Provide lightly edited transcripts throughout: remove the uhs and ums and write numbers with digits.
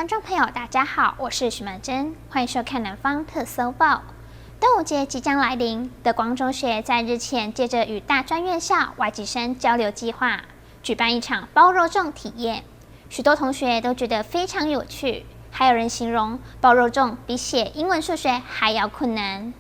众朋友，大家好，我是许曼珍，欢迎收看南方特搜报。端午节即将来临，德光中学在日前借着与大专院校外籍生交流计划，举办一场包肉粽体验，许多同学都觉得非常有趣，还有人形容包肉粽比写英文、数学还要困难。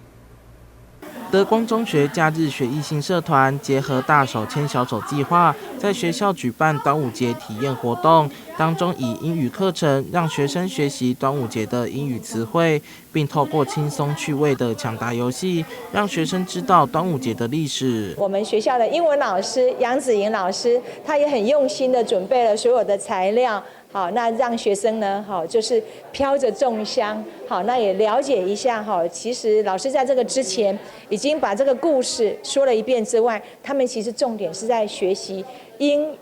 德光中学假日学艺性社团结合大手牵小手计划，在学校举办端午节体验活动，当中以英语课程让学生学习端午节的英语词汇，并透过轻松趣味的抢答游戏，让学生知道端午节的历史。我们学校的英文老师杨子莹老师，他也很用心的准备了所有的材料。好，那让学生呢，好，就是飘着粽香，好，那也了解一下哈。其实老师在这个之前已经把这个故事说了一遍之外，他们其实重点是在学习英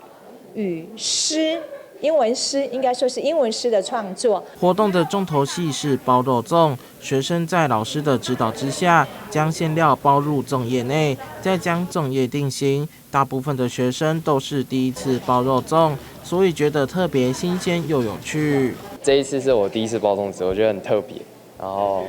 语诗。英文诗应该说是英文诗的创作。活动的重头戏是包肉粽，学生在老师的指导之下，将馅料包入粽叶内，再将粽叶定型。大部分的学生都是第一次包肉粽，所以觉得特别新鲜又有趣。这一次是我第一次包粽子，我觉得很特别。然后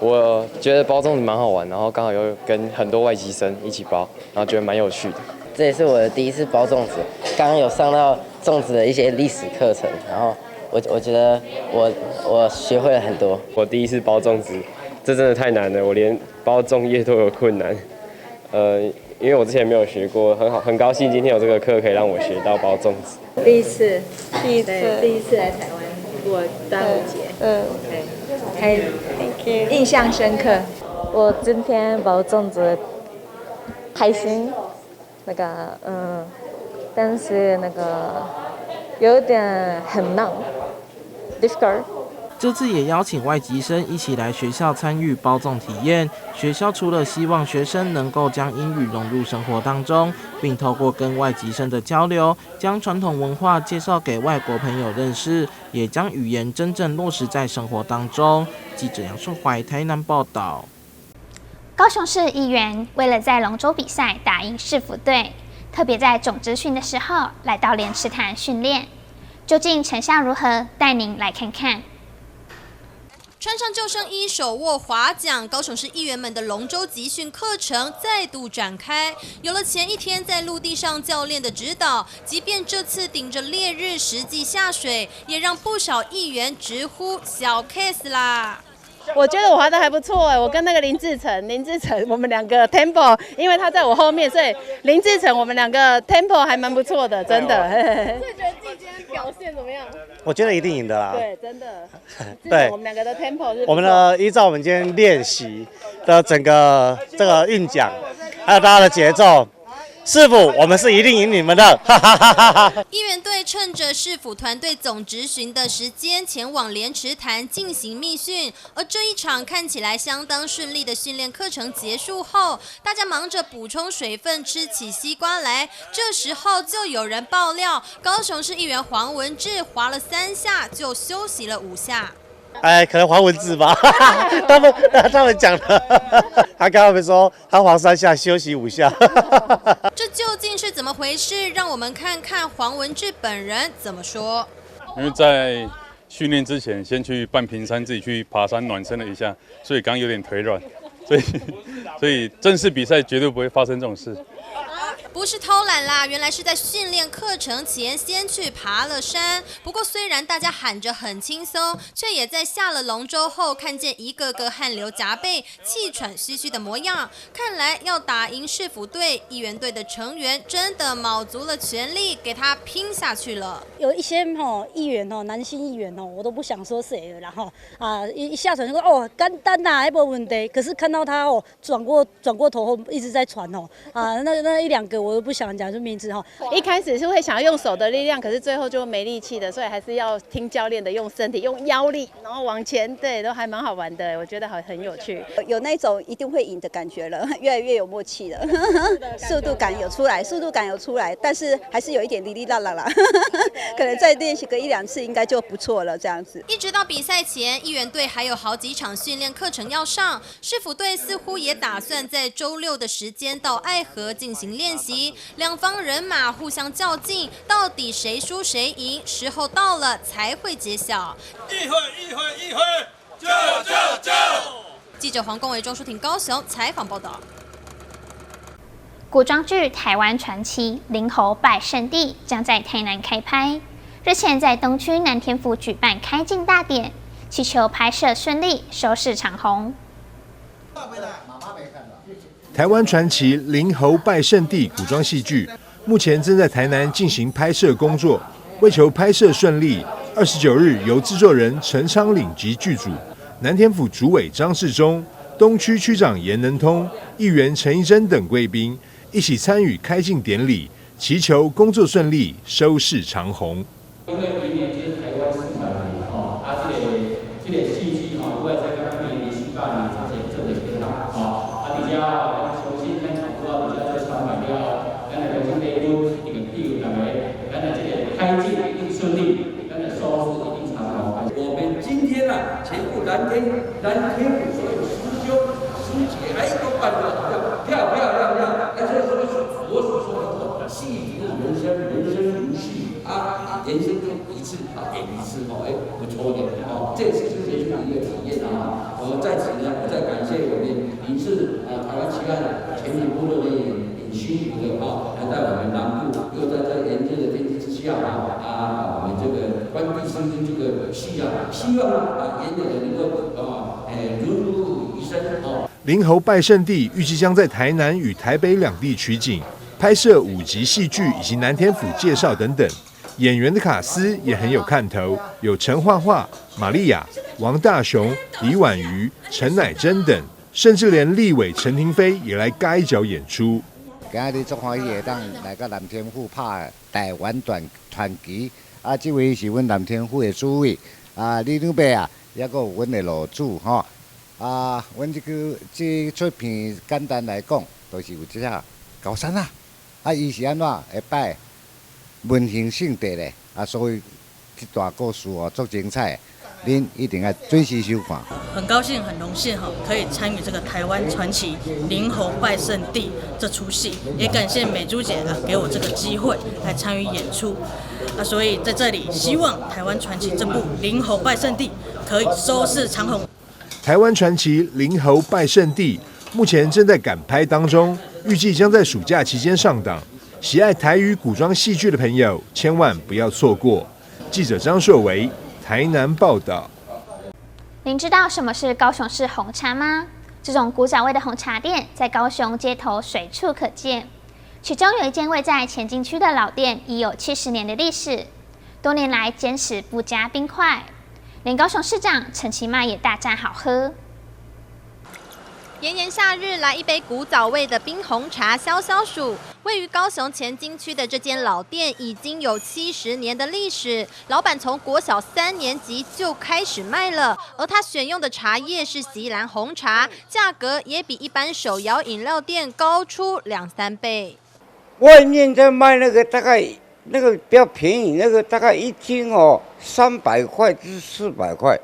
我觉得包粽子蛮好玩，然后刚好又跟很多外籍生一起包，然后觉得蛮有趣的。这也是我的第一次包粽子，刚刚有上到粽子的一些历史课程，然后我觉得我学会了很多。我第一次包粽子，这真的太难了，我连包粽叶都有困难。因为我之前没有学过，很高兴今天有这个课可以让我学到包粽子。第一次来台湾过端午节，很印象深刻。我今天包粽子开心，但是有点很难 ，difficult。这次也邀请外籍生一起来学校参与包粽体验。学校除了希望学生能够将英语融入生活当中，并透过跟外籍生的交流，将传统文化介绍给外国朋友认识，也将语言真正落实在生活当中。记者杨树怀台南报道。高雄市议员为了在龙舟比赛打赢市府队，特别在总职训的时候来到莲池潭训练，究竟成效如何？带您来看看。穿上救生衣，手握划桨，高雄市议员们的龙舟集训课程再度展开。有了前一天在陆地上教练的指导，即便这次顶着烈日实际下水，也让不少议员直呼小 case 啦。我觉得我滑得还不错我跟那个林志成我们两个 tempo， 因为他在我后面，所以林志成我们两个 tempo 还蛮不错的，真的。所以觉得自己今天表现怎么样？我觉得一定赢的啦。对，真的。对，我们两个的 tempo 是。我们的依照我们今天练习的整个这个韵脚，还有大家的节奏。市府，我们是一定赢你们的！议员队趁着市府团队总质询的时间，前往莲池潭进行密训。而这一场看起来相当顺利的训练课程结束后，大家忙着补充水分，吃起西瓜来。这时候就有人爆料，高雄市议员黄文志滑了3下就休息了5下。可能黄文志吧，他们讲的，他跟他们说他滑3下休息5下。这究竟是怎么回事？让我们看看黄文志本人怎么说。因为在训练之前，先去半屏山自己去爬山暖身了一下，所以刚有点腿软，所以正式比赛绝对不会发生这种事。不是偷懒啦，原来是在训练课程前先去爬了山。不过虽然大家喊着很轻松，却也在下了龙舟后看见一个个汗流浃背、气喘吁吁的模样。看来要打赢市府队，议员队的成员真的卯足了全力给他拼下去了。有一些议员男性议员我都不想说谁了啦一下船就说简单啦，还没问题。可是看到他转过头后一直在传那一两个我都不想讲出名字一开始是会想要用手的力量，可是最后就没力气的，所以还是要听教练的，用身体、用腰力，然后往前，对，都还蛮好玩的，我觉得很有趣。有那种一定会赢的感觉了，越来越有默契了，速度感有出来，但是还是有一点哩哩啦啦啦，可能再练习个1-2次应该就不错了，这样子。一直到比赛前，议员队还有好几场训练课程要上，市府队似乎也打算在周6的时间到爱河进行练习。题，两方人马互相较劲，到底谁输谁赢？时候到了才会揭晓。议会，救！记者黄公维、钟淑婷高雄采访报道。古装剧《台湾传奇》林侯拜圣地将在台南开拍，日前在东区南天府举办开镜大典，祈求拍摄顺利，收视长红。台湾传奇林侯拜圣地古装戏剧，目前正在台南进行拍摄工作。为求拍摄顺利，29日由制作人陈昌岭及剧组、南天府主委张世忠、东区区长严能通、议员陈怡贞等贵宾一起参与开镜典礼，祈求工作顺利，收视长红。因为明年就是台湾400年哦，这个戏剧哦，我也在刚刚明年18年之前做的很好哦，比较重新看场做比较在300了，咱来讲这个一个譬如大概，咱的这个开镜一定顺利，咱的收视一定长红。我们今天啊，全部蓝天府所有师兄师姐，都办得漂亮，这是我所说的戏如人生如戏啊，人生就一次演一次不错的这是之前的一个体验啊。我在此呢，我再感谢我们林氏台湾奇案全体部落的很辛苦的来在我们南部，又在这炎热的天气之下我们这个关闭生的这个戏希望演的能够如鱼生林侯拜圣地预计将在台南与台北两地取景，拍摄5集戏剧以及南天府介绍等等。演员的卡司也很有看头，有陈画画、玛利亚、王大雄、李婉瑜、陈乃真等，甚至连立委陈亭妃也来嘎一脚演出。今日足欢喜会当来到南天府拍台湾传奇，这位是阮南天府的主委李长伯也个有阮的老主阮这出片简单来讲，就是有这个高山伊是安怎会摆文形性地咧所以这段故事足精彩，恁一定要准时收看。很高兴、很荣幸可以参与这个台湾传奇林侯拜圣地这出戏，也感谢美珠姐给我这个机会来参与演出所以在这里希望台湾传奇这部林侯拜圣地可以收视长红。台湾传奇林侯拜圣地目前正在赶拍当中，预计将在暑假期间上档。喜爱台语古装戏剧的朋友千万不要错过。记者张硕维台南报道。您知道什么是高雄市红茶吗？这种古早味的红茶店在高雄街头随处可见，其中有一间位在前进区的老店，已有70年的历史，多年来坚持不加冰块，连高雄市长陈其迈也大赞好喝。炎炎夏日，来一杯古早味的冰红茶消消暑。位于高雄前金区的这间老店已经有70年的历史，老板从国小3年级就开始卖了，而他选用的茶叶是锡兰红茶，价格也比一般手摇饮料店高出2-3倍。外面在卖那个大概那个比较便宜，那个大概1斤300块至400块，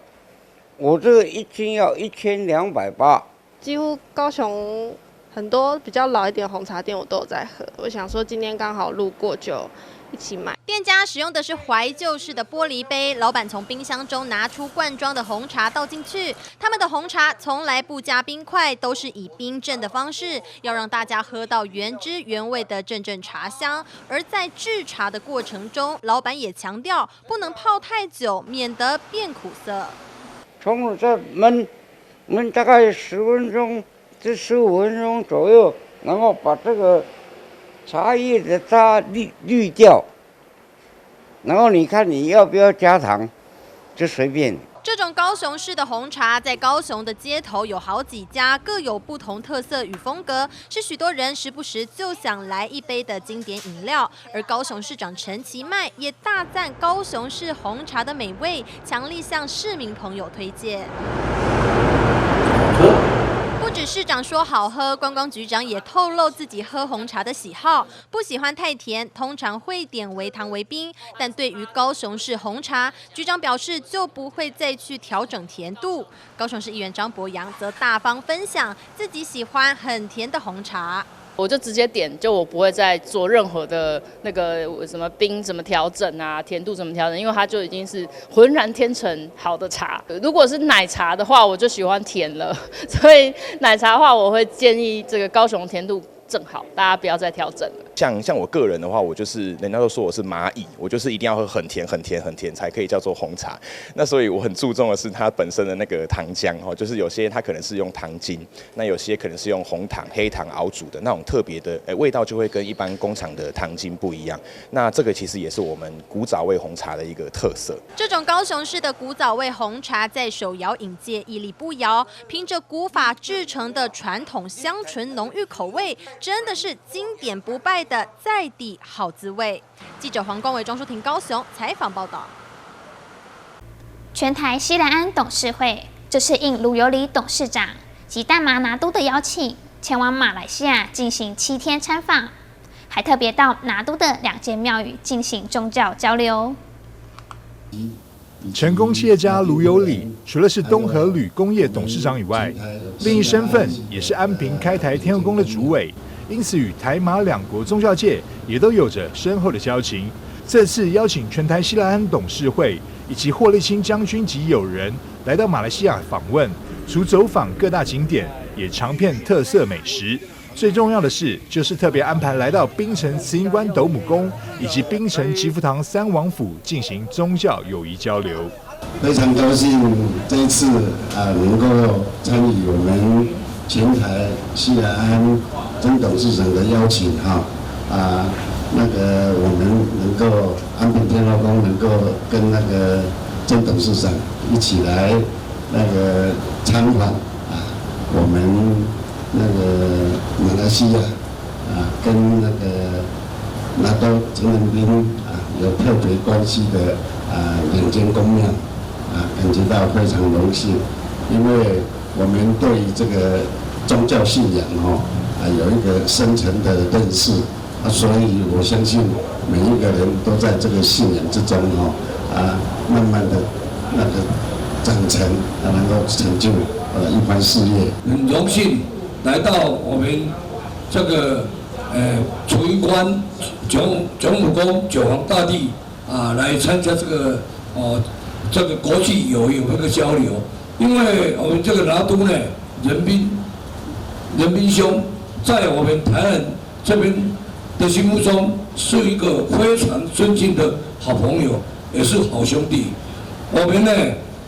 我这个1斤要1280。几乎高雄很多比较老一点红茶店我都有在喝，我想说今天刚好路过就一起买。店家使用的是怀旧式的玻璃杯，老板从冰箱中拿出罐装的红茶倒进去。他们的红茶从来不加冰块，都是以冰镇的方式，要让大家喝到原汁原味的阵阵茶香。而在制茶的过程中，老板也强调不能泡太久，免得变苦涩。从我这焖大概10分钟至15分钟左右，然后把这个茶叶的渣滤掉，然后你看你要不要加糖，就随便。这种高雄式的红茶在高雄的街头有好几家，各有不同特色与风格，是许多人时不时就想来一杯的经典饮料。而高雄市长陈其迈也大赞高雄市红茶的美味，强力向市民朋友推荐。不止市长说好喝，观光局长也透露自己喝红茶的喜好，不喜欢太甜，通常会点微糖微冰。但对于高雄市红茶，局长表示就不会再去调整甜度。高雄市议员张博洋则大方分享自己喜欢很甜的红茶。我就直接点，就我不会再做任何的那个什么冰怎么调整啊，甜度怎么调整，因为它就已经是浑然天成好的茶。如果是奶茶的话，我就喜欢甜了，所以奶茶的话，我会建议这个高雄甜度正好，大家不要再调整了。像我个人的话，我就是人家都说我是蚂蚁，我就是一定要喝很甜才可以叫做红茶。那所以我很注重的是它本身的那个糖浆就是有些它可能是用糖精，那有些可能是用红糖、黑糖熬煮的那种特别的味道就会跟一般工厂的糖精不一样。那这个其实也是我们古早味红茶的一个特色。这种高雄市的古早味红茶在手摇饮界屹立不摇，凭着古法制成的传统香醇浓郁口味，真的是经典不败的在地好滋味。记者黄光伟、庄淑婷高雄采访报道。全台西来安董事会就是应卢有礼董事长及大麻拿督的邀请，前往马来西亚进行7天参访，还特别到拿督的2间庙宇进行宗教交流。成功企业家卢有礼，除了是东和铝工业董事长以外，另一身份也是安平开台天后宫的主委，因此与台马2国宗教界也都有着深厚的交情。这次邀请全台西来安董事会以及霍立清将军及友人来到马来西亚访问，除走访各大景点，也尝遍特色美食。最重要的是，就是特别安排来到槟城慈英观斗母宫以及槟城吉福堂3王府进行宗教友谊交流。非常高兴这一次能够参与我们全台西来安曾董事长的邀请那个我们能够安平天后宫能够跟那个曾董事长一起来那个参访我们那个马来西亚跟那个拿督陈仁彬有特别关系的2间宫庙感觉到非常荣幸，因为我们对于这个宗教信仰有一个深层的认识所以我相信每一个人都在这个信仰之中慢慢的那个长成能够成就一番事业。很荣幸来到我们这个慈英观九母宫9皇大帝来参加这个国际友谊一个交流，因为我们这个拿督呢，仁彬兄在我们台湾这边的心目中是一个非常尊敬的好朋友，也是好兄弟。我们呢，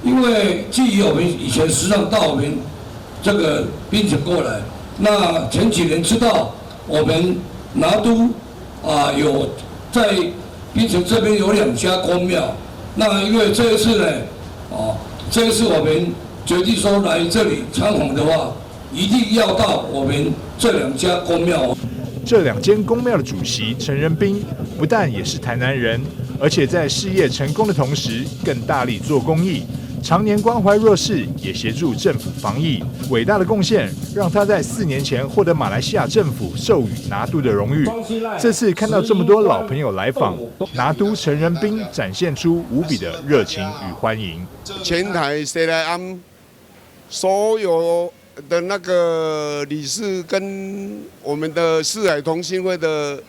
因为基于我们以前时常到我们这个槟城过来，那前几年知道我们拿督有在槟城这边有2家宫庙，那因为这一次呢，这一次我们决定说来这里参访的话，一定要到我们这2家宫庙。这2间宫庙的主席陈仁彬不但也是台南人，而且在事业成功的同时，更大力做公益，常年关怀弱势，也协助政府防疫。伟大的贡献让他在4年前获得马来西亚政府授予拿督的荣誉。这次看到这么多老朋友来访，拿督陈仁彬展现出无比的热情与欢迎。全台西来安所有的那个理事跟我们的四海同心会的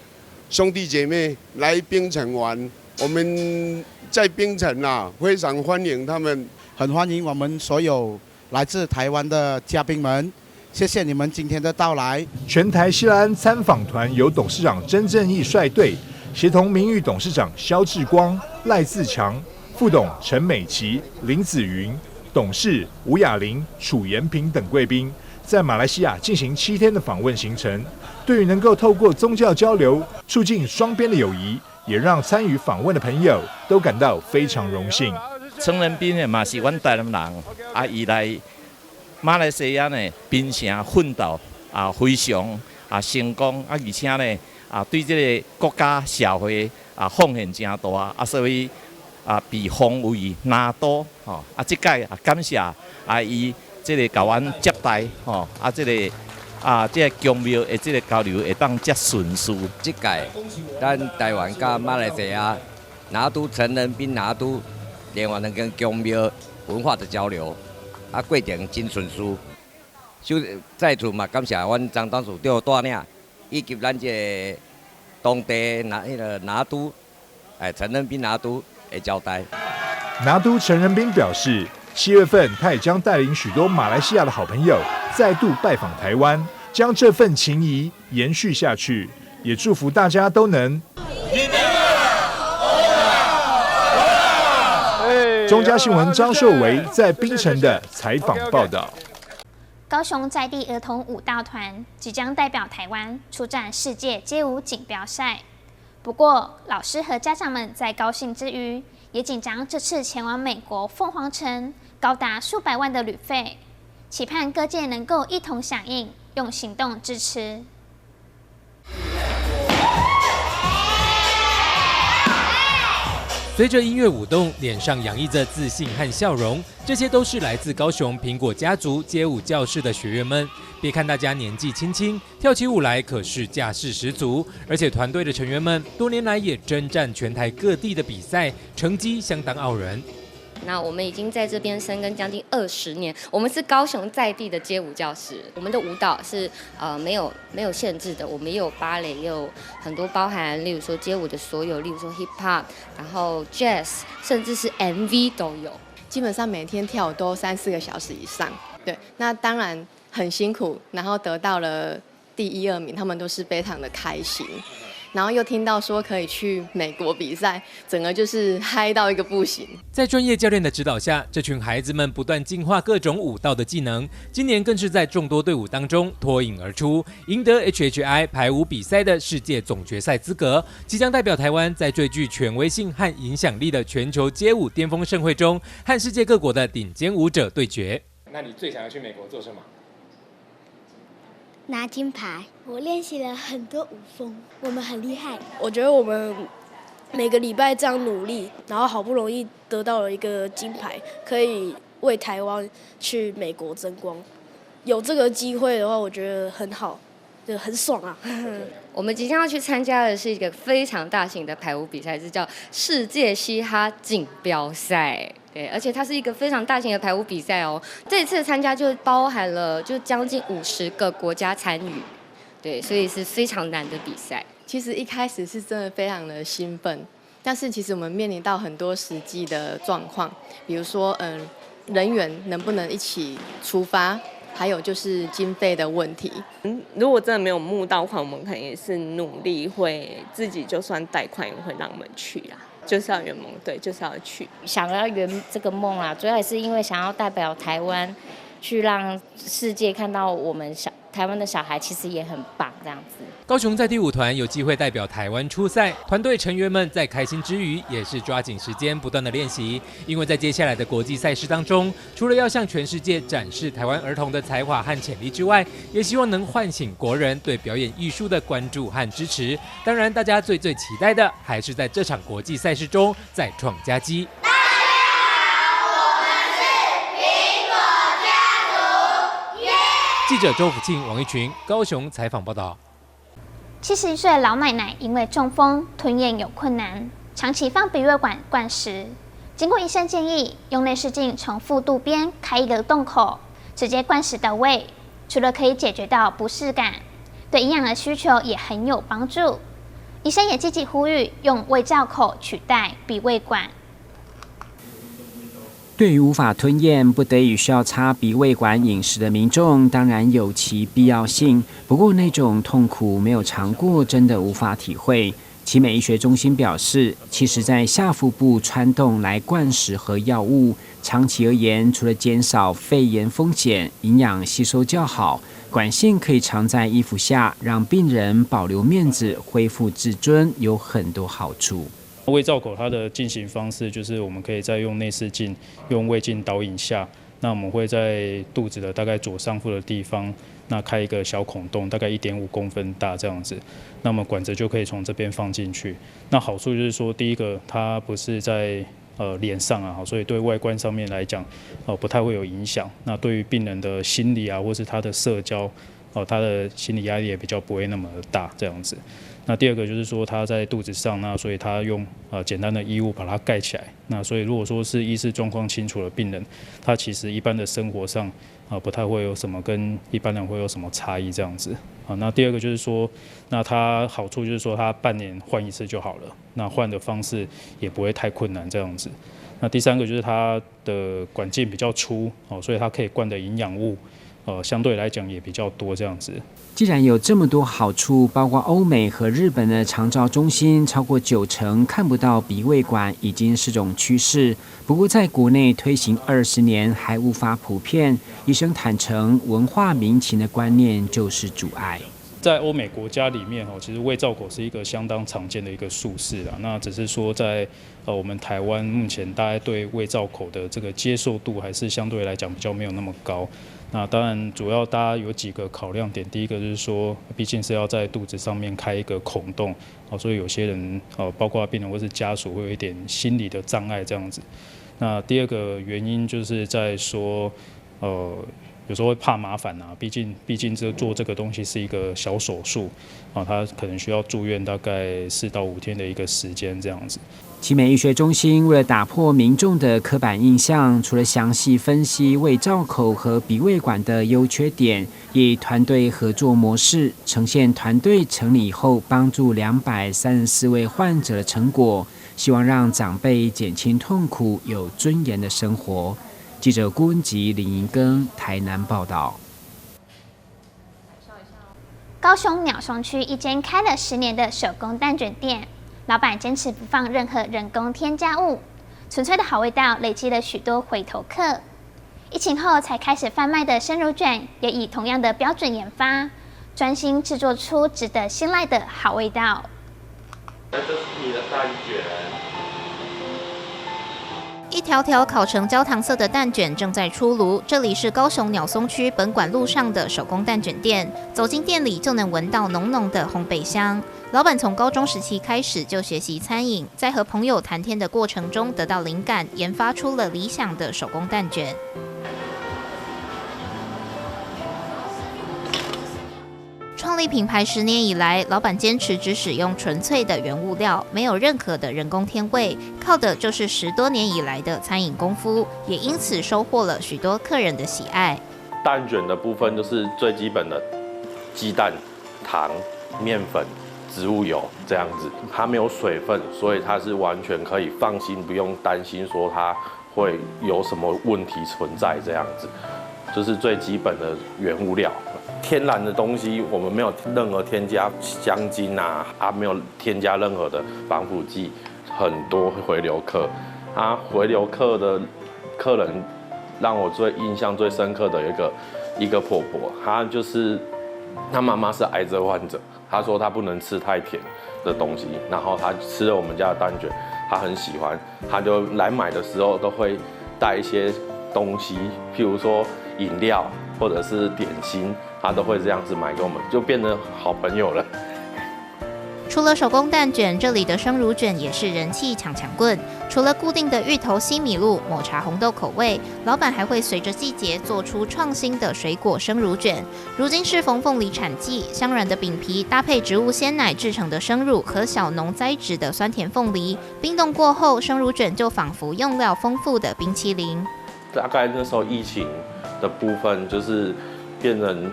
兄弟姐妹来槟城玩，我们在槟城非常欢迎他们，很欢迎我们所有来自台湾的嘉宾们，谢谢你们今天的到来。全台西来安参访团由董事长曾正义率队，协同名誉董事长萧志光、赖自强、副董陈美琪、林子云、董事吴雅玲、楚延平等贵宾，在马来西亚进行7天的访问行程。对于能够透过宗教交流促进双边的友谊，也让参与访问的朋友都感到非常荣幸。陈仁彬呢嘛是阮台南人，伊来马来西亚呢槟城奋斗非常成功，而且呢对这个国家社会奉献真大，所以被封为拿督这届感谢伊这个甲阮接待这个这个宫庙的这个交流会当遮顺遂。这届咱台湾甲马来西亚拿督陈仁彬拿督连完跟宫庙文化的交流，过程真顺遂。在此嘛，感谢阮张董事长带领以及咱这当地拿督，陈仁彬拿督的交代。拿督陈仁彬表示，7月份他也将带领许多马来西亚的好朋友再度拜访台湾，将这份情谊延续下去，也祝福大家都能。中嘉新闻张秀维在槟城的采访报道。高雄在地儿童舞蹈团即将代表台湾出战世界街舞锦标赛，不过老师和家长们在高兴之余，也紧张这次前往美国凤凰城高达数百万的旅费，期盼各界能够一同响应，用行动支持。随着音乐舞动，脸上洋溢着自信和笑容，这些都是来自高雄苹果家族街舞教室的学员们。别看大家年纪轻轻，跳起舞来可是架势十足，而且团队的成员们多年来也征战全台各地的比赛，成绩相当傲人。那我们已经在这边深耕将近20年，我们是高雄在地的街舞教室，我们的舞蹈是没有限制的，我们也有芭蕾，也有很多包含，例如说街舞的所有，例如说 hip hop， 然后 jazz， 甚至是 MV 都有。基本上每天跳都3-4个小时以上，对，那当然很辛苦，然后得到了第1、2名，他们都是非常的开心。然后又听到说可以去美国比赛，整个就是嗨到一个不行。在专业教练的指导下，这群孩子们不断进化各种舞蹈的技能，今年更是在众多队伍当中脱颖而出，赢得 HHI 排舞比赛的世界总决赛资格，即将代表台湾在最具权威性和影响力的全球街舞巅峰盛会中，和世界各国的顶尖舞者对决。那你最想要去美国做什么？拿金牌。我练习了很多舞风，我们很厉害。我觉得我们每个礼拜这样努力，然后好不容易得到了一个金牌，可以为台湾去美国争光。有这个机会的话，我觉得很好，就很爽啊。我们即将要去参加的是一个非常大型的排舞比赛，是叫世界嘻哈锦标赛。对，而且它是一个非常大型的排舞比赛哦。这一次参加就包含了就将近50个国家参与。对，所以是非常难的比赛。其实一开始是真的非常的兴奋，但是其实我们面临到很多实际的状况，比如说人员能不能一起出发，还有就是经费的问题。如果真的没有募到款，我们可能也是努力会自己就算贷款也会让我们去啦。就是要圆梦，对，就是要去。想要圆这个梦啊，主要也是因为想要代表台湾，去让世界看到我们台湾的小孩其实也很棒，这样子。高雄在地舞团有机会代表台湾出赛，团队成员们在开心之余，也是抓紧时间不断的练习，因为在接下来的国际赛事当中，除了要向全世界展示台湾儿童的才华和潜力之外，也希望能唤醒国人对表演艺术的关注和支持。当然，大家最期待的还是在这场国际赛事中再创佳绩。记者周福庆、王一群高雄采访报道。71岁老奶奶因为中风吞咽有困难，长期放鼻胃管灌食。经过医生建议，用内视镜从腹肚边开一个洞口，直接灌食到胃，除了可以解决到不适感，对营养的需求也很有帮助。医生也积极呼吁用胃造口取代鼻胃管。对于无法吞咽、不得已需要插鼻胃管饮食的民众，当然有其必要性。不过那种痛苦没有尝过，真的无法体会。奇美医学中心表示，其实在下腹部穿洞来灌食和药物，长期而言，除了减少肺炎风险，营养吸收较好，管线可以藏在衣服下，让病人保留面子、恢复自尊，有很多好处。胃造口它的进行方式就是我们可以再用内视镜用胃镜导引下，那我们会在肚子的大概左上腹的地方那开一个小孔洞，大概1.5公分大这样子，那么管子就可以从这边放进去。那好处就是说，第一个它不是在脸上啊，所以对外观上面来讲不太会有影响。那对于病人的心理啊，或是他的社交他的心理压力也比较不会那么大这样子。那第二个就是说他在肚子上，那所以他用简单的衣物把它盖起来。那所以如果说是医师状况清楚的病人，他其实一般的生活上不太会有什么跟一般人会有什么差异这样子。那第二个就是说，那它好处就是说它半年换一次就好了，那换的方式也不会太困难这样子。那第三个就是它的管径比较粗，所以它可以灌的营养物，相对来讲也比较多这样子。既然有这么多好处，包括欧美和日本的长照中心超过90%看不到鼻胃管已经是种趋势。不过在国内推行20年还无法普遍，医生坦诚文化民情的观念就是阻碍。在欧美国家里面，其实胃造口是一个相当常见的一个术式啦。那只是说在我们台湾目前大概对胃造口的这个接受度还是相对来讲比较没有那么高。那当然，主要大家有几个考量点。第一个就是说，毕竟是要在肚子上面开一个孔洞，所以有些人包括病人或是家属会有一点心理的障碍这样子。那第二个原因就是在说，有时候会怕麻烦毕竟做这个东西是一个小手术他可能需要住院大概4到5天的一个时间这样子。奇美医学中心为了打破民众的刻板印象，除了详细分析胃造口和鼻胃管的优缺点，以团队合作模式呈现团队成立后帮助234位患者的成果，希望让长辈减轻痛苦，有尊严的生活。记者郭文吉、林银庚台南报道。高雄鸟松区一间开了10年的手工蛋卷店，老板坚持不放任何人工添加物，纯粹的好味道累积了许多回头客。疫情后才开始贩卖的生乳卷，也以同样的标准研发，专心制作出值得信赖的好味道。这是你的蛋卷。一条条烤成焦糖色的蛋卷正在出炉，这里是高雄鸟松区本馆路上的手工蛋卷店。走进店里就能闻到浓浓的烘焙香。老板从高中时期开始就学习餐饮，在和朋友谈天的过程中得到灵感，研发出了理想的手工蛋卷。创立品牌10年以来，老板坚持只使用纯粹的原物料，没有任何的人工添味，靠的就是10多年以来的餐饮功夫，也因此收获了许多客人的喜爱。蛋卷的部分就是最基本的鸡蛋、糖、面粉、植物油这样子，它没有水分，所以它是完全可以放心，不用担心说它会有什么问题存在这样子，就是最基本的原物料。天然的东西，我们没有任何添加香精没有添加任何的防腐剂，很多回流客。回流客的客人让我最印象最深刻的一个婆婆，她妈妈是癌症患者，她说她不能吃太甜的东西，然后她吃了我们家的蛋卷，她很喜欢，她就来买的时候都会带一些东西，譬如说饮料或者是点心。他都会这样子买给我们，就变成好朋友了。除了手工蛋卷，这里的生乳卷也是人气抢棍。除了固定的芋头西米露、抹茶红豆口味，老板还会随着季节做出创新的水果生乳卷。如今适逢凤梨产季，香软的饼皮搭配植物鲜奶制成的生乳和小农栽植的酸甜凤梨，冰冻过后，生乳卷就仿佛用料丰富的冰淇淋。大概那时候疫情的部分就是变成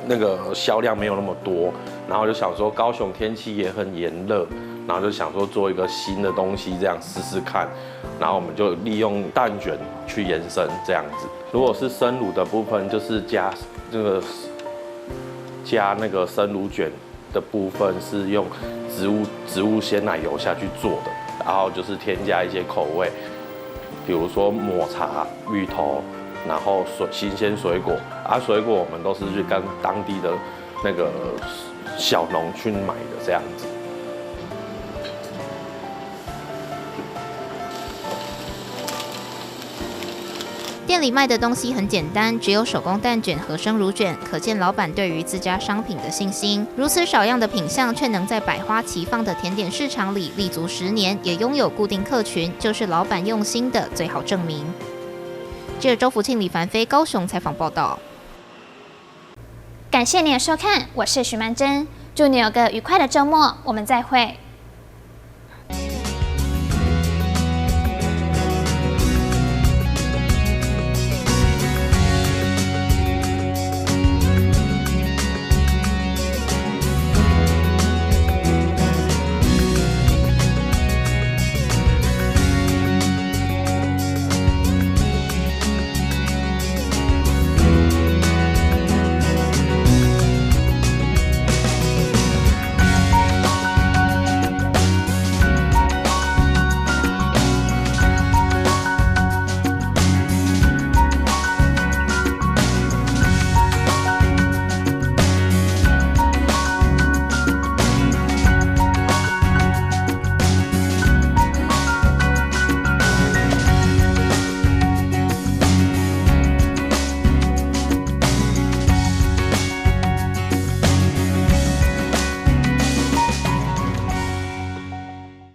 那个销量没有那么多，然后就想说高雄天气也很炎热，然后就想说做一个新的东西这样试试看，然后我们就利用蛋卷去延伸这样子。如果是生乳的部分，就是加那个生乳卷的部分是用植物鲜奶油下去做的，然后就是添加一些口味，比如说抹茶、芋头。然后新鲜水果水果我们都是去跟当地的那个小农去买的这样子。店里卖的东西很简单，只有手工蛋卷和生乳卷，可见老板对于自家商品的信心。如此少样的品项，却能在百花齐放的甜点市场里立足10年，也拥有固定客群，就是老板用心的最好证明。记者周福庆、李凡飞高雄采访报道。感谢您的收看，我是徐曼珍，祝你有个愉快的周末，我们再会。